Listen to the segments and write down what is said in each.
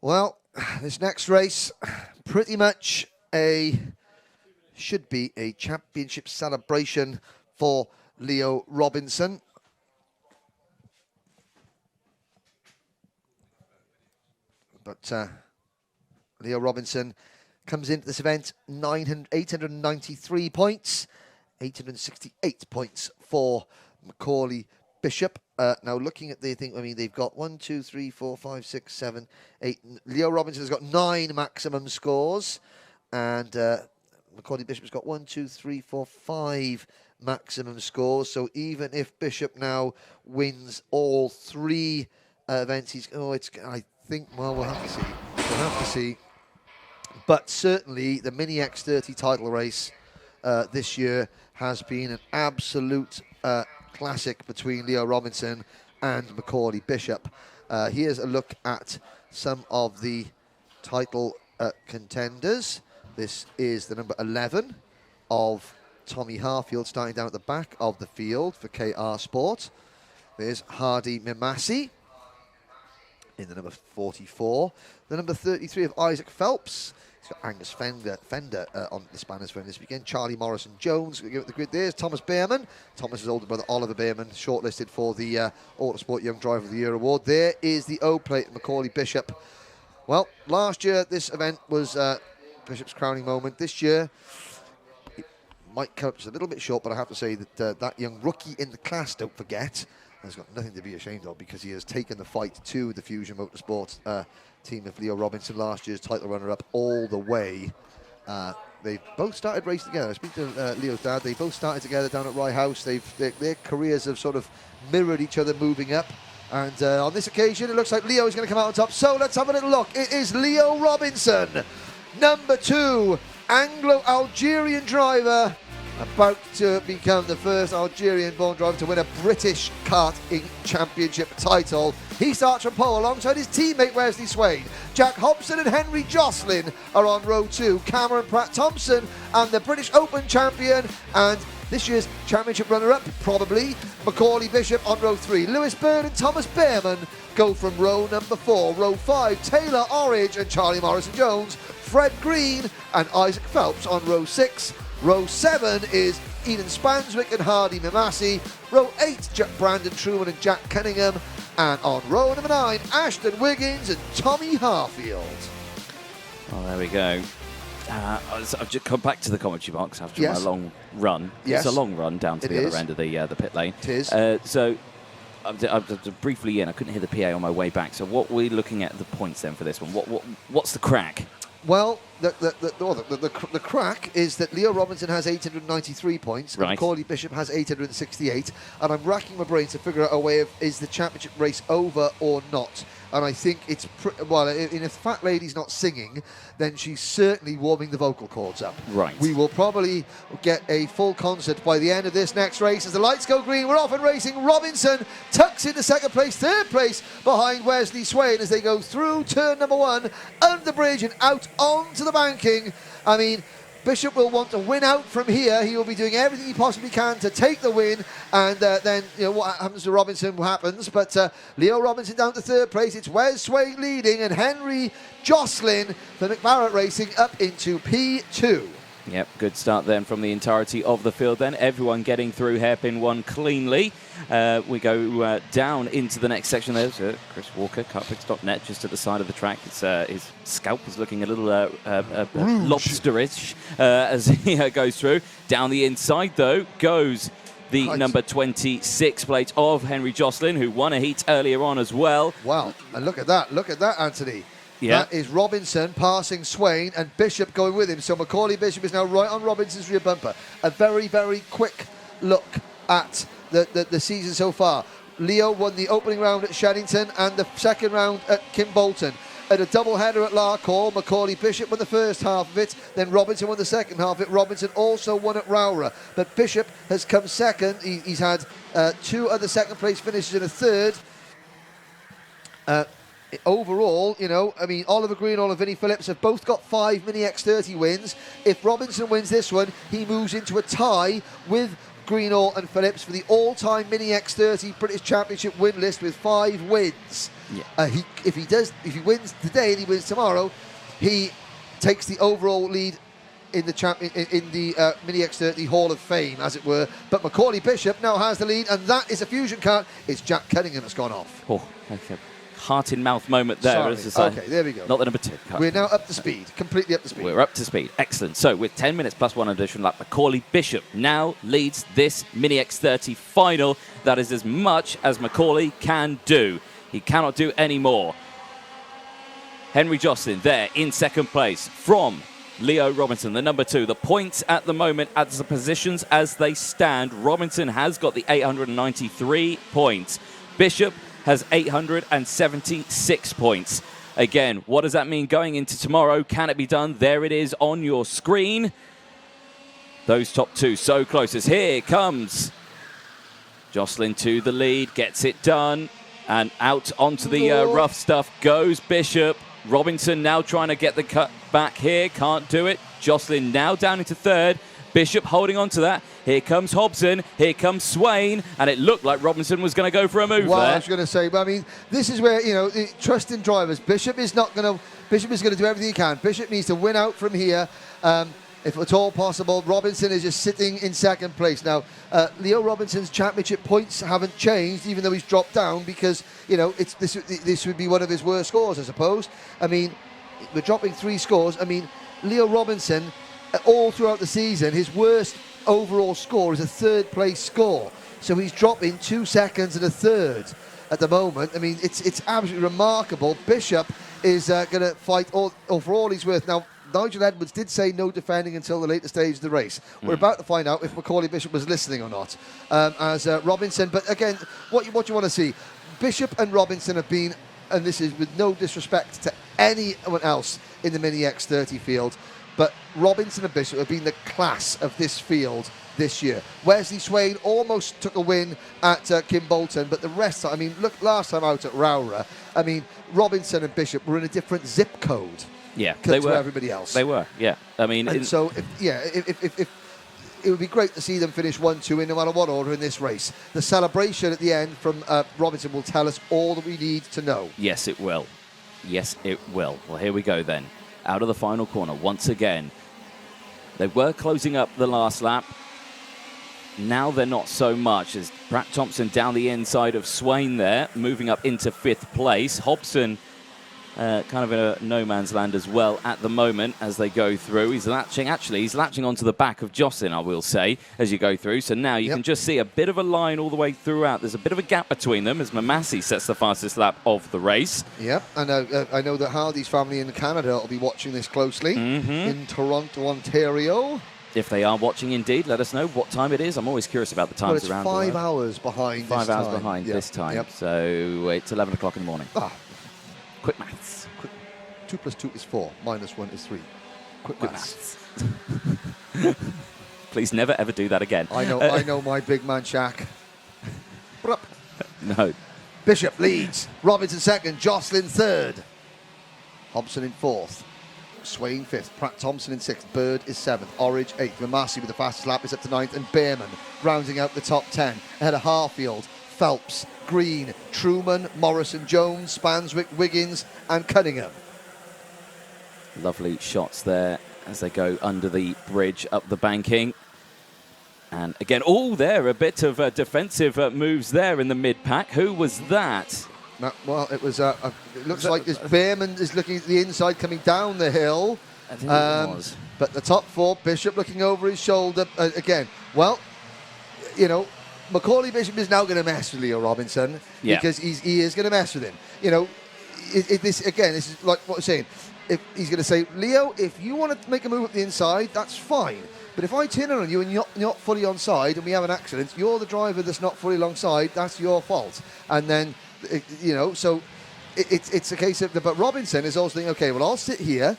Well, this next race, pretty much should be a championship celebration for Leo Robinson. But Leo Robinson comes into this event 893 points, 868 points for Macaulay Bishop. Now looking at the thing, I mean, they've got 1, 2, 3, 4, 5, 6, 7, 8. Leo Robinson has got 9 maximum scores, and Macaulay Bishop's got 1, 2, 3, 4, 5 maximum scores. So even if Bishop now wins all 3 events, I think, well, we'll have to see. We'll have to see. But certainly the Mini X30 title race this year has been an absolute classic between Leo Robinson and Macaulay Bishop. Here's a look at some of the title contenders. This is the number 11 of Tommy Harfield, starting down at the back of the field for KR Sport. There's Hardy Mimasi in the number 44. The number 33 of Isaac Phelps. He's got Angus Fender on the spanners for him this weekend. Charlie Morrison-Jones. The grid. There's Thomas Behrman. Thomas's older brother, Oliver Behrman, shortlisted for the Autosport Young Driver of the Year award. There is the O-plate, Macaulay Bishop. Well, last year this event was Bishop's crowning moment. This year, it might come up just a little bit short, but I have to say that that young rookie in the class, don't forget, has got nothing to be ashamed of, because he has taken the fight to the Fusion Motorsport team of Leo Robinson, last year's title runner-up, all the way. They both started racing together. I speak to Leo's dad. They both started together down at Rye House. Their careers have sort of mirrored each other moving up. And on this occasion, it looks like Leo is going to come out on top. So let's have a little look. It is Leo Robinson, number 2, Anglo-Algerian driver, about to become the first Algerian-born driver to win a British karting championship title. He starts from pole alongside his teammate Wesley Swain. Jack Hobson and Henry Jocelyn are on row 2. Cameron Pratt-Thompson and the British Open champion and this year's championship runner-up, probably, Macaulay Bishop on row 3. Lewis Byrne and Thomas Behrman go from row number 4. Row 5, Taylor Orridge and Charlie Morrison-Jones. Fred Green and Isaac Phelps on row 6. Row 7 is Eden Spanswick and Hardy Mimasi. Row 8, Brandon Truman and Jack Cunningham. And on row number 9, Ashton Wiggins and Tommy Harfield. Oh, there we go. I've just come back to the commentary box after my long run. Yes. It's a long run down to the other end of the pit lane. It is. So I'm briefly in. I couldn't hear the PA on my way back. So what we're looking at the points then for this one. What's the crack? Well, the crack is that Leo Robinson has 893 points, and Macaulay Bishop has 868, and I'm racking my brain to figure out a way of, is the championship race over or not? And I think it's, well, if the fat lady's not singing, then she's certainly warming the vocal cords up. Right. We will probably get a full concert by the end of this next race. As the lights go green, we're off and racing. Robinson tucks into second place, third place behind Wesley Swain as they go through turn number 1, under the bridge and out onto the banking. I mean, Bishop will want to win out from here. He will be doing everything he possibly can to take the win, and then what happens to Robinson happens. But Leo Robinson down to third place. It's Wes Swain leading, and Henry Jocelyn for McBarrett Racing up into P2. Yep, good start then from the entirety of the field then. Everyone getting through hairpin 1 cleanly. We go down into the next section. There's Chris Walker, kartpicks.net, just at the side of the track. It's, his scalp is looking a little lobsterish as he goes through. Down the inside, though, goes the number 26 plate of Henry Jocelyn, who won a heat earlier on as well. Wow, and look at that, Anthony. Yeah. That is Robinson passing Swain and Bishop going with him. So Macaulay Bishop is now right on Robinson's rear bumper. A very, very quick look at the season so far. Leo won the opening round at Sheddington and the second round at Kimbolton. At a double-header at Larkhall, Macaulay Bishop won the first half of it, then Robinson won the second half of it. Robinson also won at Rowra, but Bishop has come second. He's had 2 other second-place finishes and a third. Overall, I mean, Oliver Greenall and Vinnie Phillips have both got 5 Mini X30 wins. If Robinson wins this one, he moves into a tie with Greenall and Phillips for the all-time Mini X30 British Championship win list with 5 wins. Yeah. If he wins today and he wins tomorrow, he takes the overall lead in the Mini X30 Hall of Fame, as it were. But Macaulay Bishop now has the lead, and that is a fusion car. It's Jack Cunningham that's gone off. Oh, okay. Heart in mouth moment there. Sorry. As I say. Okay, there we go. Not the number 2. We're now up to speed, completely up to speed. We're up to speed. Excellent. So with 10 minutes plus 1 additional lap, Macaulay Bishop now leads this Mini X30 final. That is as much as Macaulay can do. He cannot do any more. Henry Jocelyn there in second place from Leo Robinson, the number 2. The points at the moment, as the positions as they stand, Robinson has got the 893 points. Bishop has 876 points. Again, what does that mean going into tomorrow? Can it be done? There it is on your screen. Those top 2 so close as here comes Jocelyn to the lead, gets it done, and out onto the rough stuff goes Bishop. Robinson now trying to get the cut back here, can't do it. Jocelyn now down into third. Bishop holding on to that. Here comes Hobson, here comes Swain, and it looked like Robinson was going to go for a move there. I was going to say, but I mean, this is where, trust in drivers. Bishop is going to do everything he can. Bishop needs to win out from here. If at all possible. Robinson is just sitting in second place. Now, Leo Robinson's championship points haven't changed, even though he's dropped down, because, this would be one of his worst scores, I suppose. I mean, we're dropping 3 scores. I mean, Leo Robinson, all throughout the season, his worst overall score is a 3rd place score. So he's dropping 2 seconds and a third at the moment. I mean, it's absolutely remarkable. Bishop is going to fight for all he's worth. Now, Nigel Edwards did say no defending until the later stage of the race. We're about to find out if Macaulay Bishop was listening or not, as Robinson. But again, what you want to see, Bishop and Robinson have been, and this is with no disrespect to anyone else in the Mini X30 field, but Robinson and Bishop have been the class of this field this year. Wesley Swain almost took a win at Kim Bolton, but the rest, I mean, look, last time out at Wera, I mean, Robinson and Bishop were in a different zip code. Yeah, they were. Everybody else. They were, yeah. I mean, if it would be great to see them finish 1-2 in no matter what order in this race. The celebration at the end from Robinson will tell us all that we need to know. Yes, it will. Yes, it will. Well, here we go then. Out of the final corner once again. They were closing up the last lap. Now they're not so much, as Pratt Thompson down the inside of Swain there, moving up into 5th place. Hobson kind of in a no man's land as well at the moment as they go through. He's latching onto the back of Jocelyn, I will say, as you go through. So now you can just see a bit of a line all the way throughout. There's a bit of a gap between them as Mamasi sets the fastest lap of the race. Yep, and I know that Hardy's family in Canada will be watching this closely in Toronto, Ontario. If they are watching indeed, let us know what time it is. I'm always curious about the times around. Well, it's 5 hours behind 5 hours behind this time. Yep. So it's 11 o'clock in the morning. Quick maths. 2 + 2 is 4, -1 is 3. Quick maths. Please never ever do that again. I know my big man Shaq. No. Bishop leads. Robinson 2nd. Jocelyn 3rd. Hobson in 4th. Swain 5th. Pratt Thompson in 6th. Bird is 7th. Orridge 8th. Mamasi with the fastest lap is up to 9th. And Behrman rounding out the top 10. Ahead of Harfield, Phelps, Green, Truman, Morrison, Jones, Spanswick, Wiggins and Cunningham. Lovely shots there as they go under the bridge up the banking. And again, there a bit of defensive moves there in the mid-pack. Who was that? Well, it was. It looks like this Behrman is looking at the inside coming down the hill. I think it was. But the top 4, Bishop looking over his shoulder again. Well, Macaulay Bishop is now going to mess with Leo Robinson because he is going to mess with him. This is like what I'm saying. If he's going to say, Leo, if you want to make a move up the inside, that's fine. But if I turn on you and you're not fully onside and we have an accident, you're the driver that's not fully alongside. That's your fault. And then, so it's a case of. But Robinson is also thinking, okay, well, I'll sit here.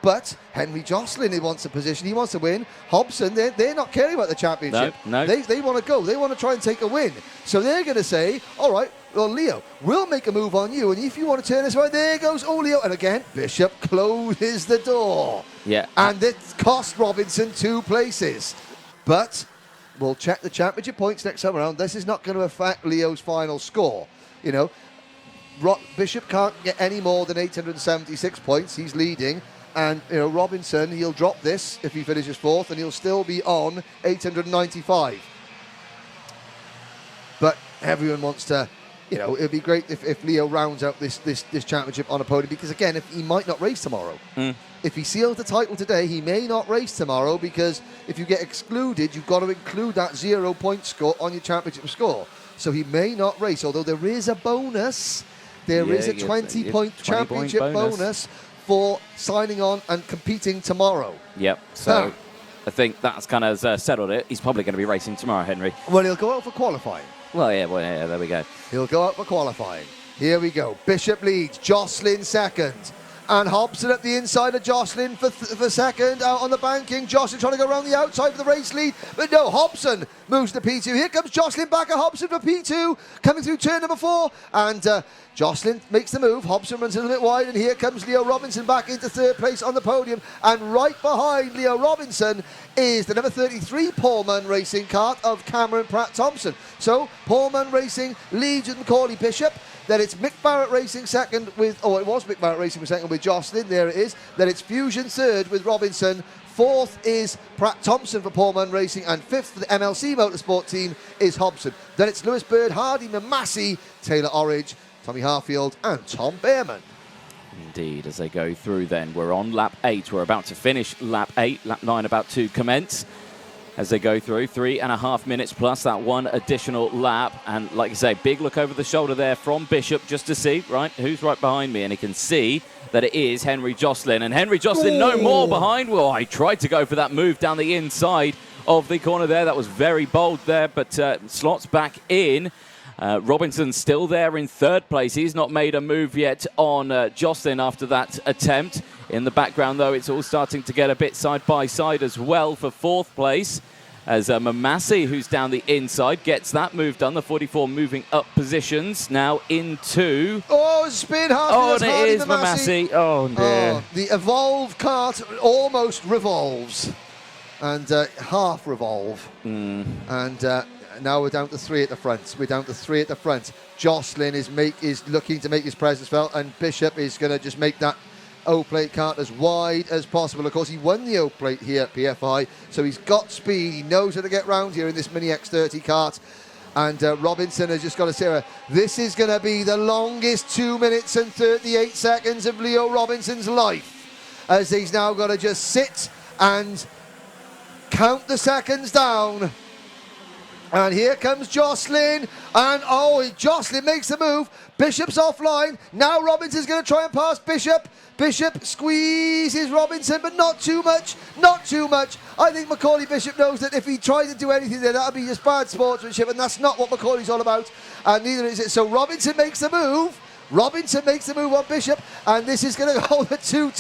But Henry Jocelyn, he wants a position, he wants to win. Hobson, they're not caring about the championship. No. They want to go. They want to try and take a win. So they're going to say, all right, well, Leo, we'll make a move on you. And if you want to turn this way, there goes Leo. And again, Bishop closes the door. Yeah. And it cost Robinson 2 places. But we'll check the championship points next time around. This is not going to affect Leo's final score. Bishop can't get any more than 876 points. He's leading. And, Robinson, he'll drop this if he finishes fourth, and he'll still be on 895. But everyone wants to, it'd be great if Leo rounds out this championship on a podium, because, again, if he might not race tomorrow. If he seals the title today, he may not race tomorrow, because if you get excluded, you've got to include that 0-point score on your championship score. So he may not race, although there is a bonus. There is a 20-point championship bonus for signing on and competing tomorrow. Yep. So I think that's kind of settled it. He's probably going to be racing tomorrow, Henry. Well, he'll go out for qualifying. Well, yeah, there we go. He'll go out for qualifying. Here we go. Bishop leads. Jocelyn second. And Hobson at the inside of Jocelyn for second. Out on the banking. Jocelyn trying to go around the outside for the race lead. But no, Hobson moves to P2. Here comes Jocelyn back at Hobson for P2. Coming through turn number 4. And Jocelyn makes the move. Hobson runs a little bit wide. And here comes Leo Robinson back into third place on the podium. And right behind Leo Robinson is the number 33 Paul Munn Racing kart of Cameron Pratt Thompson. So Paul Munn Racing leads with Macaulay Bishop. Then it's Mick Barrett Racing second with, it was Mick Barrett Racing second with Jocelyn, there it is. Then it's Fusion third with Robinson. Fourth is Pratt Thompson for Paul Munn Racing, and fifth for the MLC Motorsport team is Hobson. Then it's Lewis Bird, Hardy Mamasi, Taylor Orridge, Tommy Harfield and Tom Behrman. Indeed, as they go through then, we're on lap 8. We're about to finish lap 8, lap 9 about to commence. As they go through, 3.5 minutes plus that one additional lap. And like you say, big look over the shoulder there from Bishop just to see, right, who's right behind me. And he can see that it is Henry Jocelyn. And Henry Jocelyn no more behind. Well, I tried to go for that move down the inside of the corner there. That was very bold there, but slots back in. Robinson's still there in third place. He's not made a move yet on Jocelyn after that attempt. In the background, though, it's all starting to get a bit side by side as well for fourth place. As Mamasi, who's down the inside, gets that move done. The 44 moving up positions now into... Oh, spin half. Oh, and it is Mamasi. Oh, dear. Oh, the Evolve kart almost revolves. And half revolve. And... now we're down to 3 at the front. Jocelyn is looking to make his presence felt, and Bishop is going to just make that O-plate kart as wide as possible. Of course, he won the O-plate here at PFI, so he's got speed. He knows how to get round here in this mini X30 kart. And Robinson has just got to say, this is going to be the longest 2 minutes and 38 seconds of Leo Robinson's life, as he's now got to just sit and count the seconds down. And here comes Jocelyn, and Jocelyn makes the move. Bishop's offline. Now Robinson's going to try and pass Bishop. Bishop squeezes Robinson, but not too much. I think Macaulay Bishop knows that if he tried to do anything there, that would be just bad sportsmanship, and that's not what Macaulay's all about, and neither is it. So Robinson makes the move. On Bishop, and this is going to hold the two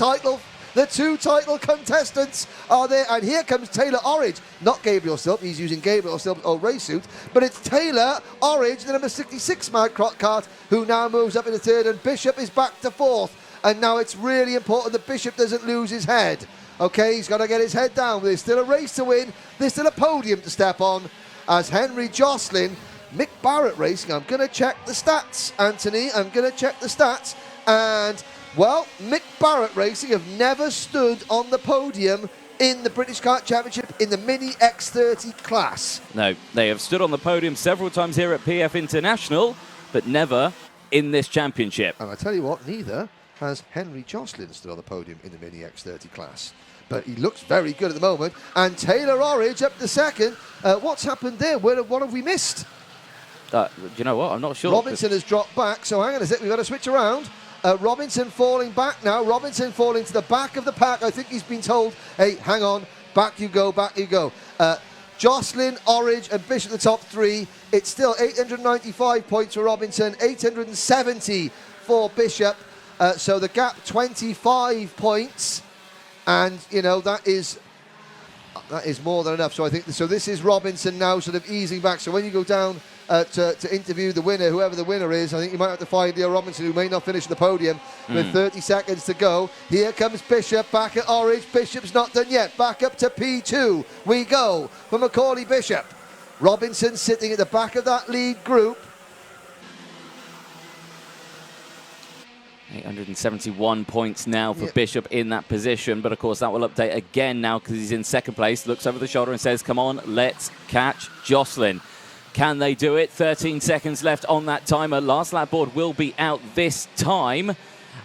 title contestants are there, and here comes Taylor Orridge, not Gabriel Silp. He's using Gabriel Silp's old race suit, but it's Taylor Orridge, the number 66 Mad Kart, who now moves up into third, and Bishop is back to fourth. And now it's really important that Bishop doesn't lose his head. Okay, he's got to get his head down. There's still a race to win. There's still a podium to step on. As Henry Jocelyn, Mick Barrett Racing. I'm going to check the stats, Anthony. And, well, Mick Barrett Racing have never stood on the podium in the British Kart Championship in the Mini X30 class. No, they have stood on the podium several times here at PF International, but never in this championship. And I tell you what, neither has Henry Jocelyn stood on the podium in the Mini X30 class. But he looks very good at the moment. And Taylor Orridge up to second. What's happened there? What have we missed? Do you know what? I'm not sure. Robinson has dropped back, so hang on a sec. We've got to switch around. Robinson falling back now. Robinson falling to the back of the pack. I think he's been told, hey, hang on, back you go. Jocelyn, Orridge and Bishop the top 3. It's still 895 points for Robinson, 870 for Bishop. So the gap 25 points, and that is more than enough. So I think this is Robinson now sort of easing back. So when you go down to interview the winner, whoever the winner is, I think you might have to find Leo Robinson, who may not finish the podium with 30 seconds to go. Here comes Bishop back at Orridge. Bishop's not done yet. Back up to P2 we go for Macaulay Bishop. Robinson sitting at the back of that lead group. 871 points now for Bishop in that position, but of course that will update again now because he's in second place. Looks over the shoulder and says, come on, let's catch Jocelyn. Can they do it? 13 seconds left on that timer. Last lap board will be out this time.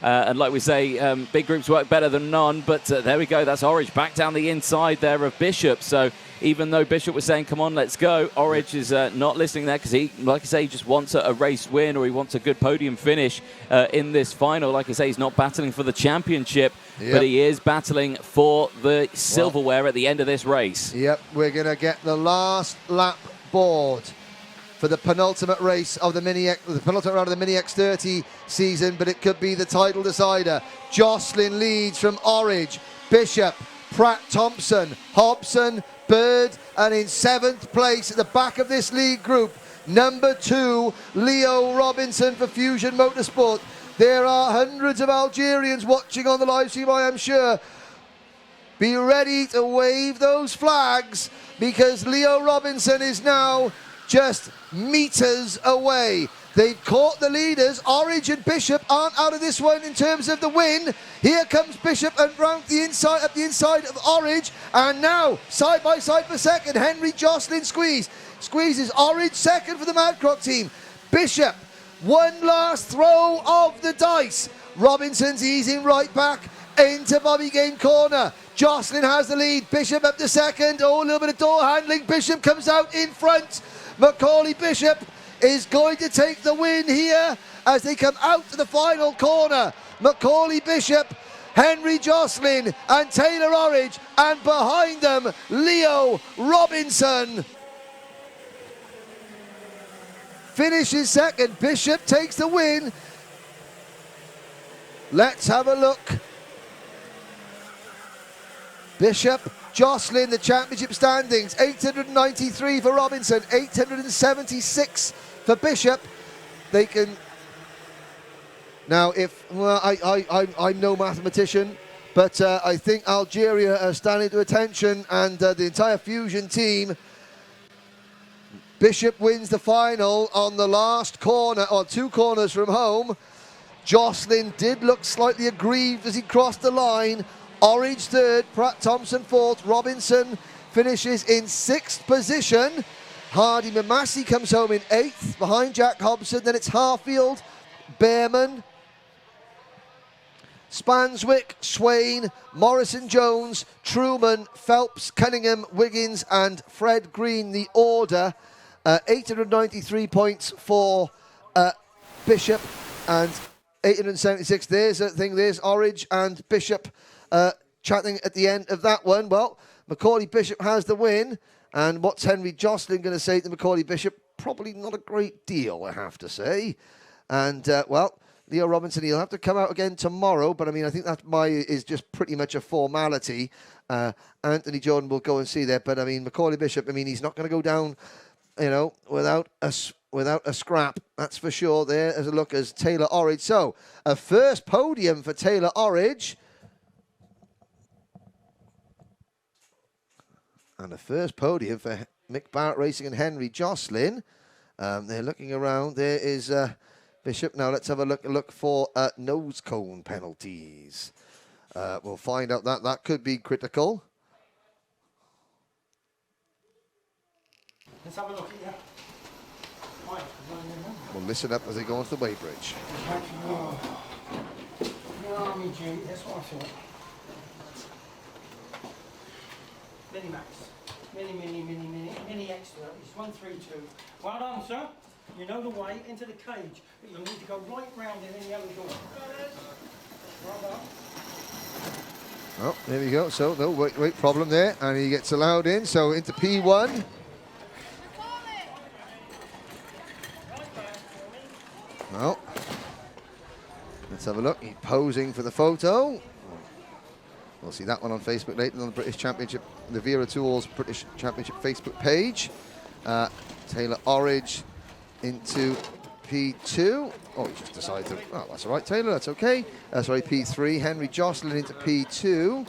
And like we say, big groups work better than none, but there we go. That's Orridge back down the inside there of Bishop. So even though Bishop was saying, come on, let's go, Orridge is not listening there because he, like I say, he just wants a race win, or he wants a good podium finish in this final. Like I say, he's not battling for the championship, but he is battling for the silverware at the end of this race. Yep, we're going to get the last lap board for the penultimate race of the penultimate round of the Mini X30 season, but it could be the title decider. Jocelyn leads from Orridge, Bishop, Pratt Thompson, Hobson, Bird, and in 7th place at the back of this league group, number 2, Leo Robinson for Fusion Motorsport. There are hundreds of Algerians watching on the live stream, I am sure. Be ready to wave those flags because Leo Robinson is now just meters away. They've caught the leaders. Orridge and Bishop aren't out of this one in terms of the win. Here comes Bishop and round the inside, up the inside of Orridge, and now side by side for second. Henry Jocelyn squeezes Orridge second for the Madcrock team. Bishop, one last throw of the dice. Robinson's easing right back into Bobby Game corner. Jocelyn has the lead. Bishop up to second. Oh, a little bit of door handling. Bishop comes out in front. Macaulay Bishop is going to take the win here as they come out to the final corner. Macaulay Bishop, Henry Jocelyn and Taylor Orridge, and behind them Leo Robinson finishes second. Bishop takes the win. Let's have a look. Bishop, Jocelyn, the championship standings, 893 for Robinson, 876 for Bishop. They can... Now, I'm no mathematician, but I think Algeria are standing to attention, and the entire Fusion team. Bishop wins the final on the last corner, or 2 corners from home. Jocelyn did look slightly aggrieved as he crossed the line. Orridge third, Pratt Thompson fourth, Robinson finishes in 6th position. Hardy Mamasi comes home in 8th, behind Jack Hobson. Then it's Harfield, Behrman, Spanswick, Swain, Morrison Jones, Truman, Phelps, Cunningham, Wiggins, and Fred Green, the order. 893 points for Bishop and 876. There's a thing, there's Orridge and Bishop chatting at the end of that one. Well, Macaulay Bishop has the win. And what's Henry Jocelyn going to say to Macaulay Bishop? Probably not a great deal, I have to say. And, well, Leo Robinson, he'll have to come out again tomorrow. But, I mean, I think that is just pretty much a formality. Anthony Jordan will go and see that. But, I mean, Macaulay Bishop, I mean, he's not going to go down, you know, without a scrap. That's for sure. There's a look as Taylor Orridge. So, a first podium for Taylor Orridge. And the first podium for Mick Barrett Racing and Henry Jocelyn. They're looking around. There is Bishop. Now let's have a look for nose cone penalties. We'll find out that could be critical. Let's have a look at you. We'll listen up as they go onto the weighbridge. Army G, that's what I thought. Mini Max. Mini X30. 132. Well done, sir. You know the way into the cage, but you'll need to go right round in the other door. Well done. Oh, there we go. So, no weight problem there. And he gets allowed in. So, into P1. Well, let's have a look. He's posing for the photo. We'll see that one on Facebook later on the British Championship, the Wera Tools British Championship Facebook page. Taylor Orridge into P2. Oh, he just decided to, oh, that's all right, Taylor, that's okay. Sorry, P3. Henry Jocelyn into P2.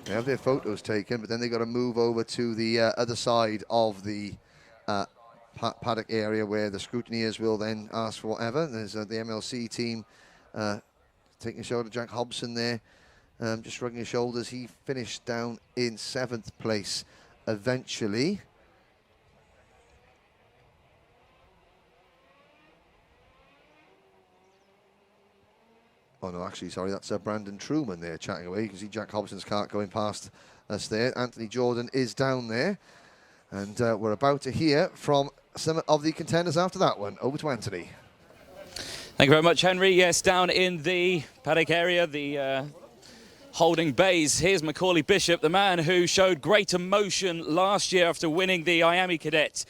They have their photos taken, but then they've got to move over to the other side of the paddock area where the scrutineers will then ask for whatever. There's the MLC team taking a shot at Jack Hobson there, just shrugging his shoulders. He finished down in 7th place eventually. Oh no, actually, sorry, that's Brandon Truman there chatting away. You can see Jack Hobson's cart going past us there. Anthony Jordan is down there. And we're about to hear from some of the contenders after that one. Over to Anthony. Thank you very much, Henry. Yes, down in the paddock area, the holding bays. Here's Macaulay Bishop, the man who showed great emotion last year after winning the IAME Cadet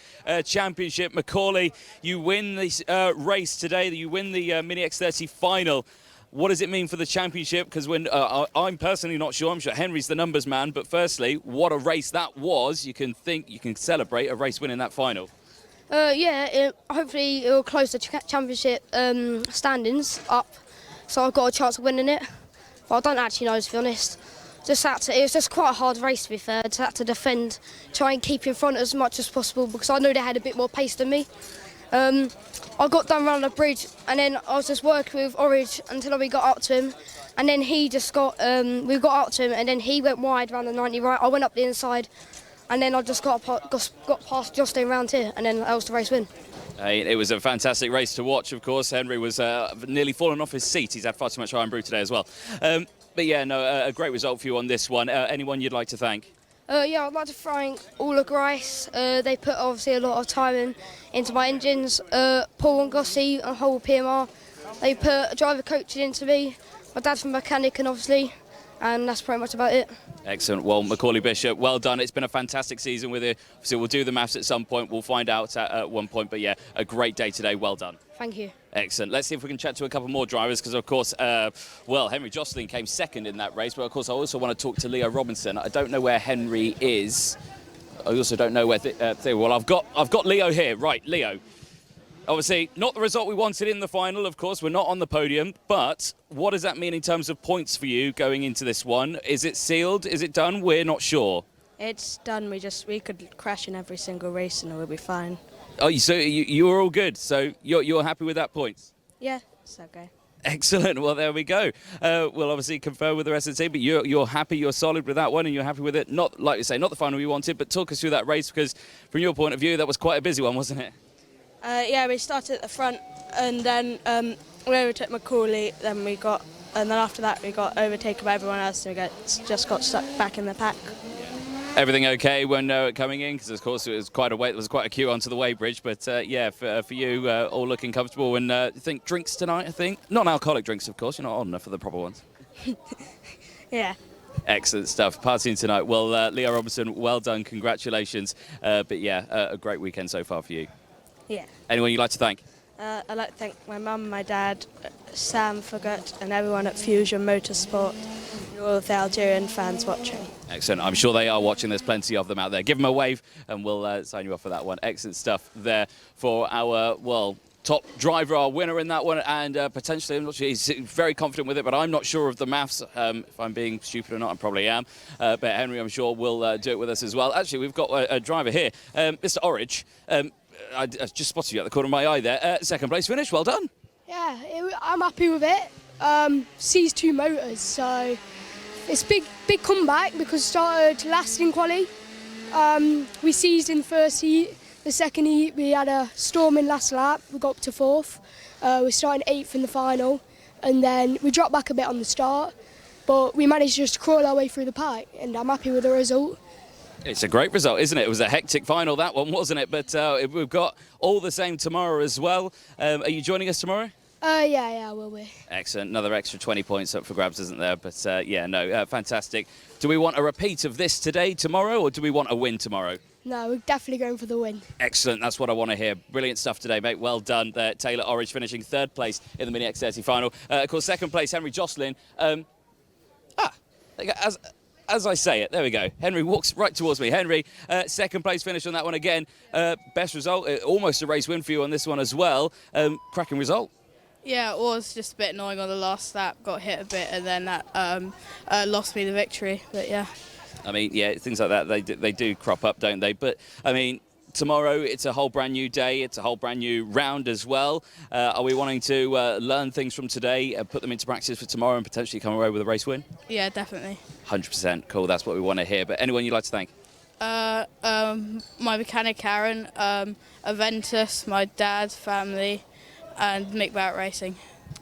Championship. Macaulay, you win this race today. You win the Mini X30 final. What does it mean for the championship? Because when I'm personally not sure. I'm sure Henry's the numbers man. But firstly, what a race that was. You can celebrate a race winning that final. Hopefully it will close the championship standings up, so I've got a chance of winning it. But I don't actually know, to be honest. It was just quite a hard race, to be fair. Just had to defend, try and keep in front as much as possible because I knew they had a bit more pace than me. I got done around the bridge and then I was just working with Orange until we got up to him, and then he just we got up to him and then he went wide around the 90 right. I went up the inside and then I just got past Justin round here, and then that was the race win. It was a fantastic race to watch, of course. Henry was nearly fallen off his seat. He's had far too much iron brew today as well. But yeah, no, a great result for you on this one. Anyone you'd like to thank? I'd like to thank all of Grice. They put obviously a lot of time into my engines. Paul and Gossie and whole PMR. They put driver coaching into me. My dad's a mechanic, and obviously, and that's pretty much about it. Excellent. Well, Macaulay Bishop, well done. It's been a fantastic season with you. So we'll do the maths at some point. We'll find out at one point. But yeah, a great day today. Well done. Thank you. Excellent. Let's see if we can chat to a couple more drivers because, of course, Henry Jocelyn came second in that race. But, of course, I also want to talk to Leo Robinson. I don't know where Henry is. I also don't know where... well, I've got Leo here. Right, Leo. Obviously, not the result we wanted in the final, of course. We're not on the podium. But what does that mean in terms of points for you going into this one? Is it sealed? Is it done? We're not sure. It's done. We could crash in every single race and we'll be fine. Oh, so you were all good. So you're happy with that points? Yeah, it's okay. Excellent. Well, there we go. We'll obviously confer with the rest of the team, but you're happy, you're solid with that one, and you're happy with it. Not, like you say, not the final we wanted, but talk us through that race because from your point of view, that was quite a busy one, wasn't it? We started at the front and then we overtook Macaulay, and then after that we got overtaken by everyone else and we just got stuck back in the pack. Everything okay when coming in? Because of course it was quite a wait. There was quite a queue onto the weighbridge, but for you, all looking comfortable. And I think drinks tonight. I think non-alcoholic drinks, of course. You're not old enough for the proper ones. Yeah. Excellent stuff. Partying tonight. Well, Leo Robinson, well done. Congratulations. But yeah, a great weekend so far for you. Yeah. Anyone you'd like to thank? I'd like to thank my mum, my dad, Sam Fogut, and everyone at Fusion Motorsport, and all of the Algerian fans watching. Excellent. I'm sure they are watching. There's plenty of them out there. Give them a wave and we'll sign you off for that one. Excellent stuff there for our, top driver, our winner in that one, and potentially, I'm not sure, he's very confident with it, but I'm not sure of the maths. If I'm being stupid or not, I probably am. But Henry, I'm sure, will do it with us as well. Actually, we've got a driver here, Mr. Orange. I just spotted you at the corner of my eye there. Second place finish, well done. Yeah, I'm happy with it. Sees 2 motors, so it's big comeback because started last in quali. We seized in first heat. The second heat we had a storm in last lap. We got up to 4th. We started 8th in the final, and then we dropped back a bit on the start, but we managed just to crawl our way through the pack, and I'm happy with the result. It's a great result, isn't it? It was a hectic final, that one, wasn't it? But we've got all the same tomorrow as well. Are you joining us tomorrow? Yeah, I will be. Excellent. Another extra 20 points up for grabs, isn't there? But fantastic. Do we want a repeat of this today, tomorrow, or do we want a win tomorrow? No, we're definitely going for the win. Excellent. That's what I want to hear. Brilliant stuff today, mate. Well done there. Taylor Orange finishing 3rd place in the Mini X30 final. Of course, 2nd place, Henry Jocelyn. As I say it, there we go. Henry walks right towards me. Henry, 2nd place finish on that one again. Best result, almost a race win for you on this one as well. Cracking result. Yeah, it was just a bit annoying on the last lap. Got hit a bit, and then that lost me the victory. But yeah. I mean, yeah, things like that, they do crop up, don't they? But, I mean, tomorrow it's a whole brand new day. It's a whole brand new round as well. Are we wanting to learn things from today, put them into practice for tomorrow and potentially come away with a race win? Yeah, definitely. 100%. Cool. That's what we want to hear. But anyone you'd like to thank? My mechanic, Aaron, Aventus, my dad, family, and Mick Barrett Racing.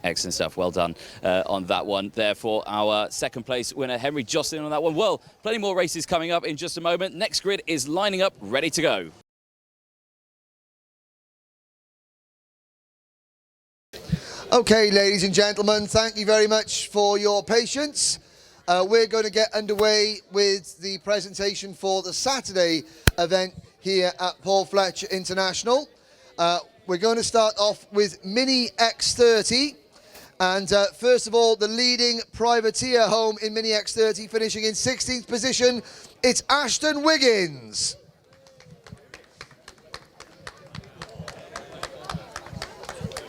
Excellent stuff. Well done on that one. Therefore, our second place winner, Henry Jocelyn, on that one. Well, plenty more races coming up in just a moment. Next grid is lining up, ready to go. Okay, ladies and gentlemen, thank you very much for your patience. We're going to get underway with the presentation for the Saturday event here at Paul Fletcher International. We're going to start off with Mini X30. And first of all, the leading privateer home in Mini X30, finishing in 16th position, it's Ashton Wiggins.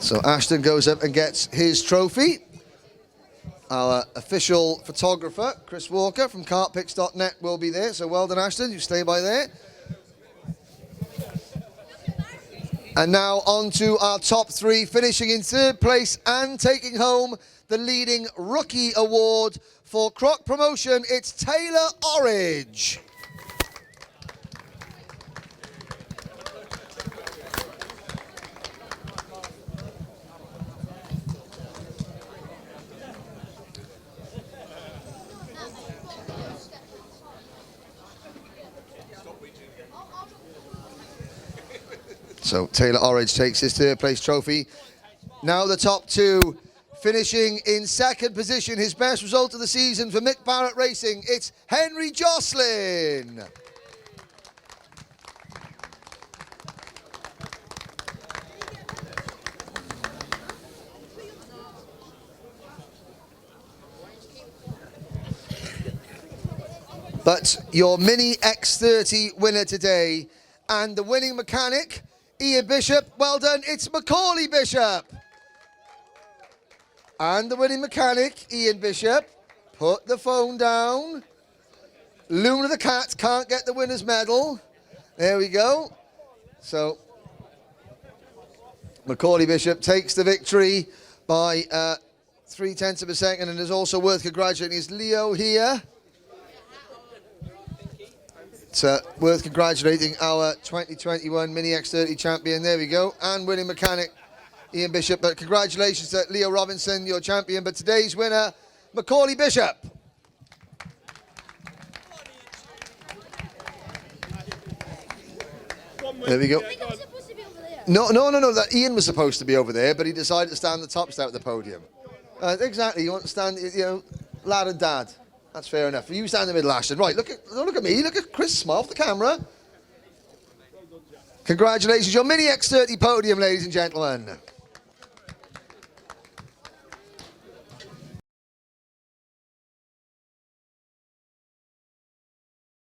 So Ashton goes up and gets his trophy. Our official photographer, Chris Walker from kartpicks.net, will be there. So well done, Ashton. You stay by there. And now on to our top three, finishing in third place and taking home the leading rookie award for Croc Promotion. It's Taylor Orridge. So Taylor Orridge takes his third place trophy. Now the top two, finishing in second position, his best result of the season for Mick Barrett Racing, it's Henry Jocelyn. But your Mini X30 winner today, and the winning mechanic, Ian Bishop, well done, it's Macaulay Bishop. And the winning mechanic, Ian Bishop, put the phone down. Luna the Cat can't get the winner's medal. There we go. So, Macaulay Bishop takes the victory by 0.3 of a second, and is also worth congratulating is Leo here. It's worth congratulating our 2021 Mini X30 champion. There we go. And winning mechanic, Ian Bishop. But congratulations to Leo Robinson, your champion. But today's winner, Macaulay Bishop. There we go. No. That Ian was supposed to be over there, but he decided to stand the top step of the podium. Exactly. You want to stand, lad and dad. That's fair enough. You stand in the middle, Ashton. Right, look at me. Look at Chris, smile for the camera. Congratulations, your Mini X30 podium, ladies and gentlemen.